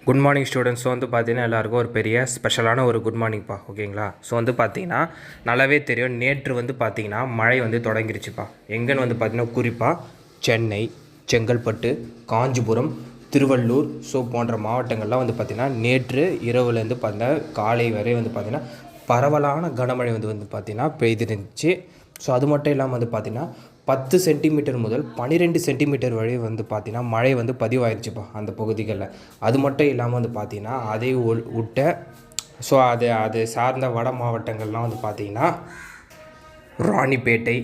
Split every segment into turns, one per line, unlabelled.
Good morning students. So வந்து பார்த்தீங்கன்னா எல்லாருக்கும் ஒரு பெரிய ஸ்பெஷலான ஒரு குட் மார்னிங்ப்பா. ஓகேங்களா? ஸோ வந்து பார்த்தீங்கன்னா நல்லாவே தெரியும், நேற்று வந்து பார்த்தீங்கன்னா மழை வந்து தொடங்கிருச்சுப்பா. எங்கன்னு வந்து பார்த்தீங்கன்னா குறிப்பாக சென்னை, செங்கல்பட்டு, காஞ்சிபுரம், திருவள்ளூர் ஸோ போன்ற மாவட்டங்கள்லாம் வந்து பார்த்திங்கன்னா நேற்று இரவுலேருந்து பார்த்தீங்கன்னா காலை வரை வந்து பார்த்திங்கன்னா பரவலான கனமழை வந்து பார்த்திங்கன்னா பெய்திருந்துச்சு. ஸோ அது மட்டும் இல்லாமல் வந்து பார்த்திங்கன்னா 10 சென்டிமீட்டர் முதல் 12 சென்டிமீட்டர் வரை வந்து பார்த்திங்கன்னா மழை வந்து பதிவாயிருச்சுப்பா அந்த பகுதிகளில். அது மட்டும் இல்லாமல் வந்து பார்த்திங்கன்னா அதை விட்ட ஸோ அது சார்ந்த வட மாவட்டங்கள்லாம் வந்து பார்த்திங்கன்னா ராணிப்பேட்டை,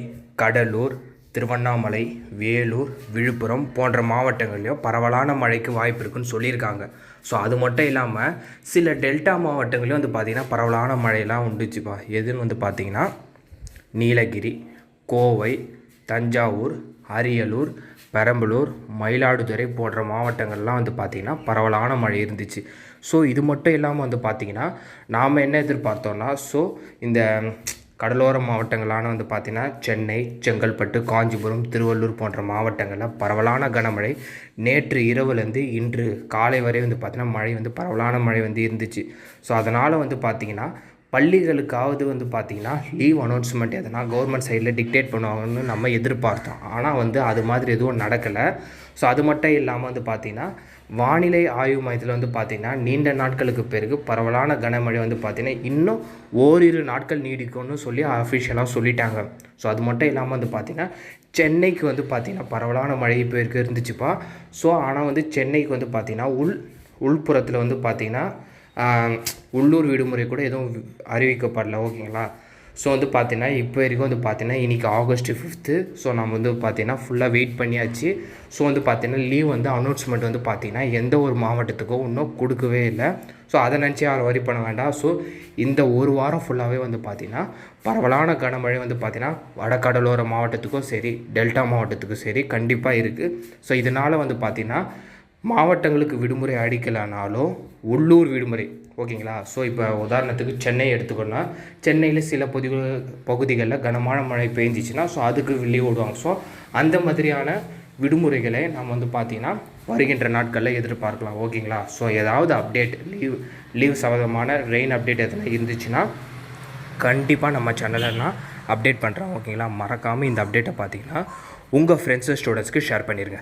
கடலூர், திருவண்ணாமலை, வேலூர், விழுப்புரம் போன்ற மாவட்டங்கள்லையும் பரவலான மழைக்கு வாய்ப்பு இருக்குன்னு சொல்லியிருக்காங்க. ஸோ அது மட்டும் இல்லாமல் சில டெல்டா மாவட்டங்களையும் வந்து பார்த்திங்கன்னா பரவலான மழையெல்லாம் உண்டுச்சுப்பா. எதுன்னு வந்து பார்த்திங்கன்னா நீலகிரி, கோவை, தஞ்சாவூர், அரியலூர், பெரம்பலூர், மயிலாடுதுறை போன்ற மாவட்டங்கள்லாம் வந்து பார்த்திங்கன்னா பரவலான மழை இருந்துச்சு. ஸோ இது மட்டும் இல்லாமல் வந்து பார்த்திங்கன்னா நாம் என்ன எதிர்பார்த்தோன்னா, ஸோ இந்த கடலோர மாவட்டங்களான வந்து பார்த்திங்கன்னா சென்னை, செங்கல்பட்டு, காஞ்சிபுரம், திருவள்ளூர் போன்ற மாவட்டங்களில் பரவலான கனமழை நேற்று இரவுலேருந்து இன்று காலை வரை வந்து பார்த்திங்கன்னா மழை வந்து பரவலான மழை வந்து இருந்துச்சு. ஸோ அதனால் வந்து பார்த்திங்கன்னா பள்ளிகளுக்காவது வந்து பார்த்திங்கன்னா லீவ் அனௌன்ஸ்மெண்ட் எதனா கவர்மெண்ட் சைடில் டிக்டேட் பண்ணுவாங்கன்னு நம்ம எதிர்பார்த்தோம். ஆனால் வந்து அது மாதிரி எதுவும் நடக்கலை. ஸோ அது மட்டும் இல்லாமல் வந்து பார்த்திங்கன்னா வானிலை ஆய்வு மையத்தில் வந்து பார்த்திங்கன்னா நீண்ட நாட்களுக்கு பிறகு பரவலான கனமழை வந்து பார்த்திங்கன்னா இன்னும் ஓரிரு நாட்கள் நீடிக்கும்னு சொல்லி அஃபிஷியலாக சொல்லிட்டாங்க. ஸோ அது மட்டும் இல்லாமல் வந்து பார்த்திங்கன்னா சென்னைக்கு வந்து பார்த்திங்கன்னா பரவலான மழை இப்போ இருந்துச்சுப்பா. ஸோ ஆனால் வந்து சென்னைக்கு வந்து பார்த்திங்கன்னா உள்புறத்தில் வந்து பார்த்திங்கன்னா உள்ளூர் விடுமுறை கூட எதுவும் அறிவிக்கப்படல. ஓகேங்களா? ஸோ வந்து பார்த்திங்கன்னா இப்போ வரைக்கும் வந்து பார்த்திங்கன்னா இன்றைக்கி August 5th. ஸோ நம்ம வந்து பார்த்திங்கன்னா ஃபுல்லாக வெயிட் பண்ணியாச்சு. ஸோ வந்து பார்த்திங்கன்னா லீவ் வந்து அனௌன்ஸ்மெண்ட் வந்து பார்த்திங்கன்னா எந்த ஒரு மாவட்டத்துக்கும் இன்னும் கொடுக்கவே இல்லை. ஸோ அதை நினச்சி யாரும் வரி பண்ண வேண்டாம். ஸோ இந்த ஒரு வாரம் ஃபுல்லாகவே வந்து பார்த்திங்கன்னா பரவலான கனமழை வந்து பார்த்திங்கன்னா வடகடலோர மாவட்டத்துக்கும் சரி, டெல்டா மாவட்டத்துக்கும் சரி கண்டிப்பாக இருக்குது. ஸோ இதனால் வந்து பார்த்திங்கன்னா மாவட்டங்களுக்கு விடுமுறை அளிக்கலைனாலும் உள்ளூர் விடுமுறை. ஓகேங்களா? ஸோ இப்போ உதாரணத்துக்கு சென்னை எடுத்துக்கோன்னா, சென்னையில் சில பகுதிகளில் கனமான மழை பெஞ்சிச்சின்னா ஸோ அதுக்கு லீவ் விடுவாங்க. ஸோ அந்த மாதிரியான விடுமுறைகளை நம்ம வந்து பார்த்திங்கன்னா வருகின்ற நாட்களில் எதிர்பார்க்கலாம். ஓகேங்களா? ஸோ ஏதாவது அப்டேட் லீவ் சம்மந்தமான ரெயின் அப்டேட் எதனா இருந்துச்சுன்னா கண்டிப்பாக நம்ம சேனலில் நான் அப்டேட் பண்ணுறேன். ஓகேங்களா? மறக்காமல் இந்த அப்டேட்டை பார்த்திங்கன்னா உங்கள் ஃப்ரெண்ட்ஸு ஸ்டூடெண்ட்ஸ்க்கு ஷேர் பண்ணிடுங்க.